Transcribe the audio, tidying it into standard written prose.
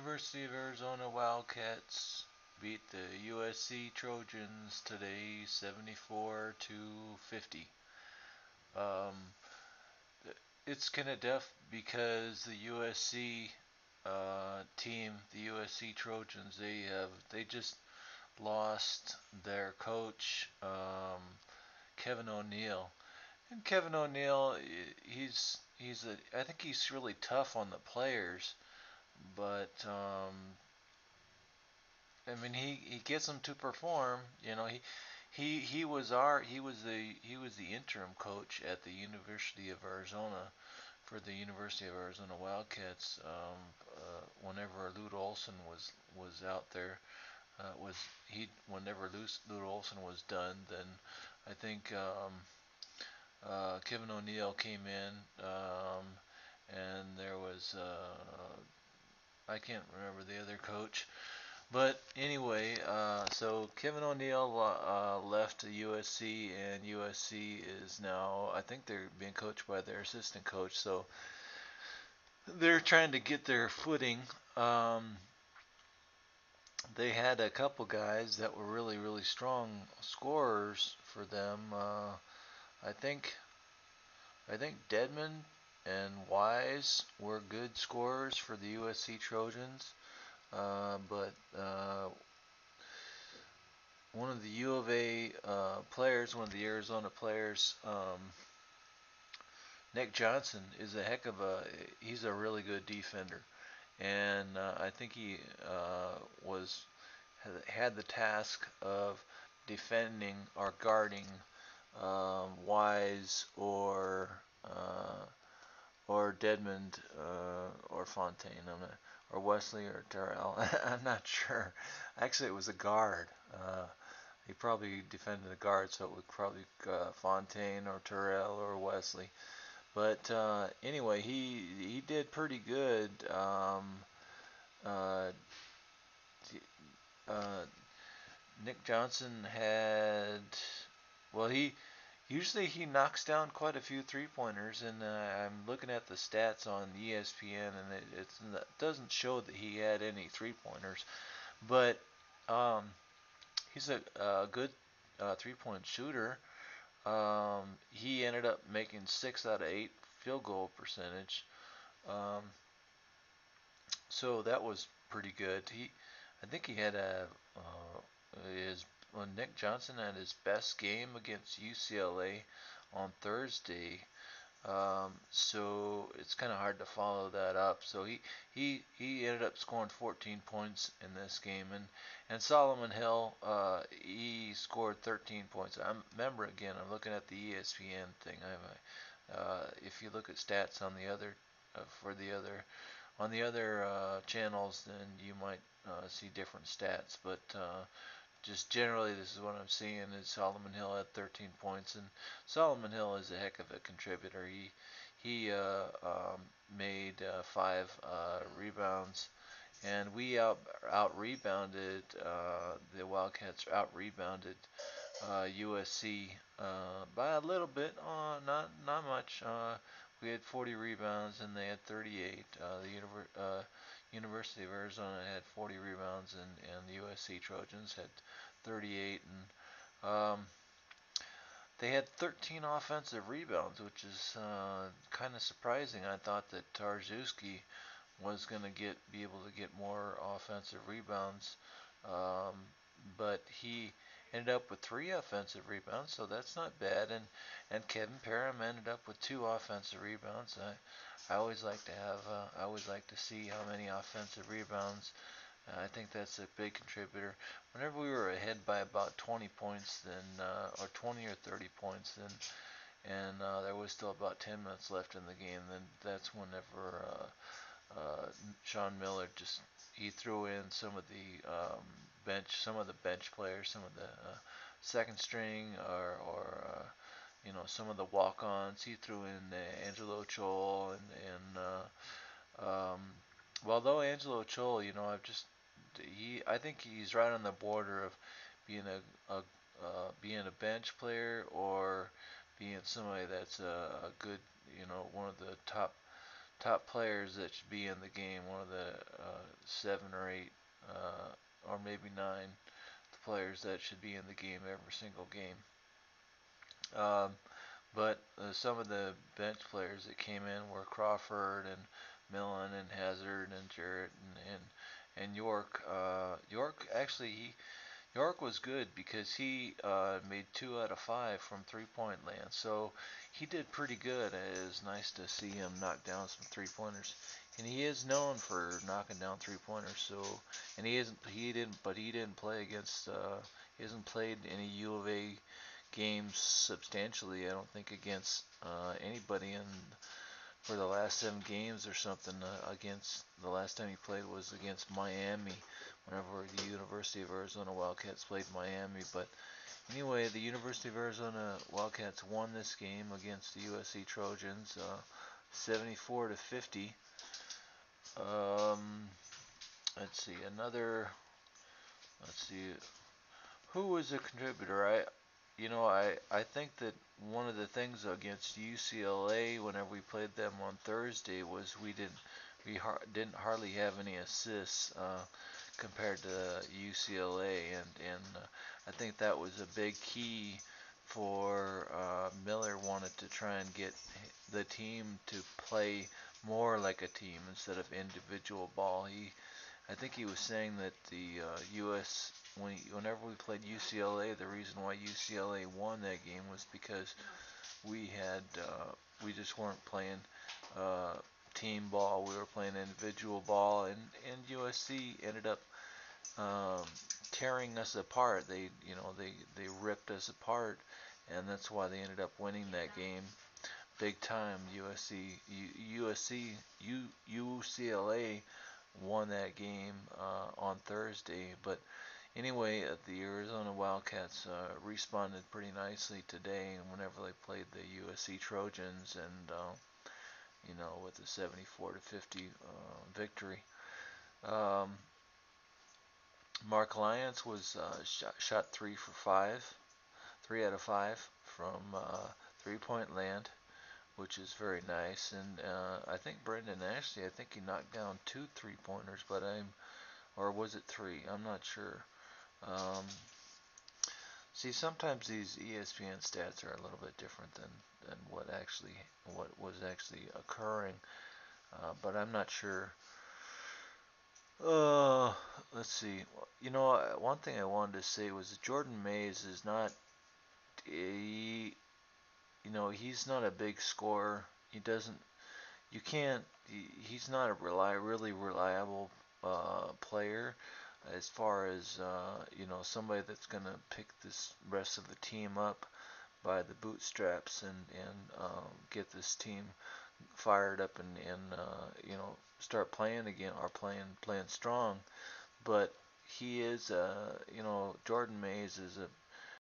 University of Arizona Wildcats beat the USC Trojans today 74 to 50. Um, it's kind of tough because the USC team, the USC Trojans, they just lost their coach, Kevin O'Neill. And Kevin O'Neill, I think he's really tough on the players, but I mean, he gets them to perform. He was the interim coach at the University of Arizona for the University of Arizona Wildcats. Whenever Lute Olson was out there, was he whenever Lute Olson was done, then I think Kevin O'Neill came in, and there was I can't remember the other coach. But anyway, so Kevin O'Neill left USC, and USC is now, I think they're being coached by their assistant coach. So they're trying to get their footing. Um, they had a couple guys that were really, really strong scorers for them. I think I think Dedmon and Wise were good scorers for the USC Trojans. But one of the U of A players, one of the Arizona players, Nick Johnson, is a heck of a. He's a really good defender, and I think he was had the task of defending or guarding Wise or Dedmond or Fontaine. Or Wesley or Terrell. I'm not sure. Actually, it was a guard. He probably defended the guard, so it was probably Fontaine or Terrell or Wesley. But anyway, he did pretty good. Uh, uh, Nick Johnson had, well, he knocks down quite a few three pointers, and I'm looking at the stats on ESPN, and it doesn't show that he had any three pointers, but um, he's a good three-point shooter. He ended up making 6 out of 8 field goal percentage. Um, so that was pretty good. I think he had his Nick Johnson had his best game against UCLA on Thursday. So it's kind of hard to follow that up. So he ended up scoring 14 points in this game, and Solomon Hill he scored 13 points. I remember again. I'm looking at the ESPN thing. If you look at stats on the other for the other on the other channels, then you might see different stats. But just generally, this is what I'm seeing is Solomon Hill had 13 points, and Solomon Hill is a heck of a contributor. He made 5 rebounds, and we out rebounded the Wildcats out rebounded USC by a little bit, not much. We had 40 rebounds and they had 38. University of Arizona had 40 rebounds and the USC Trojans had 38, and they had 13 offensive rebounds, which is kind of surprising. I thought that Tarzewski was going to be able to get more offensive rebounds, um, but he ended up with 3 offensive rebounds, so that's not bad. And Kevin Parham ended up with 2 offensive rebounds. I always like to have I always like to see how many offensive rebounds. I think that's a big contributor. Whenever we were ahead by about 20 points, then or 20 or 30 points, then and there was still about 10 minutes left in the game, then that's whenever Sean Miller just he threw in some of the bench players, some of the second string, or some of the walk-ons. He threw in Angelo Chol and well, though Angelo Chol, I think he's right on the border of being being a bench player or being somebody that's a good, one of the top players that should be in the game. One of the 7 or 8, or maybe 9 players that should be in the game every single game. But some of the bench players that came in were Crawford and Millen and Hazard and Jarrett and York. York was good because he made 2 out of 5 from 3-point land, so he did pretty good. It was nice to see him knock down some 3-pointers, and he is known for knocking down 3-pointers. So, and he didn't play against. He hasn't played any U of A games substantially. I don't think against anybody in for the last 7 games or something. Against the last time he played was against Miami, whenever the University of Arizona Wildcats played Miami. But anyway, the University of Arizona Wildcats won this game against the USC Trojans, 74-50. Um, let's see another. Let's see who was a contributor. I think that one of the things against UCLA whenever we played them on Thursday was didn't hardly have any assists compared to UCLA, and I think that was a big key for Miller wanted to try and get the team to play more like a team instead of individual ball. I think he was saying that the whenever we played UCLA, the reason why UCLA won that game was because we just weren't playing uh, team ball. We were playing individual ball, and USC ended up um, tearing us apart. They ripped us apart, and that's why they ended up winning that game big time. UCLA won that game on Thursday, but anyway, the Arizona Wildcats responded pretty nicely today, and whenever they played the USC Trojans, and with a 74-50 victory. Um, Mark Lyons was shot 3 out of 5 from 3-point land, which is very nice. And I think Brendan Ashley, I think he knocked down 2 3-pointers, or was it 3? I'm not sure. Um, See, sometimes these ESPN stats are a little bit different than what was actually occurring, but I'm not sure. Uh, let's see. One thing I wanted to say was that Jordan Mays is not. He, he's not a big scorer. He doesn't. You can't. He's not a really reliable player as far as somebody that's gonna pick this rest of the team up by the bootstraps and get this team fired up and start playing again or playing strong. But he is Jordan Mays is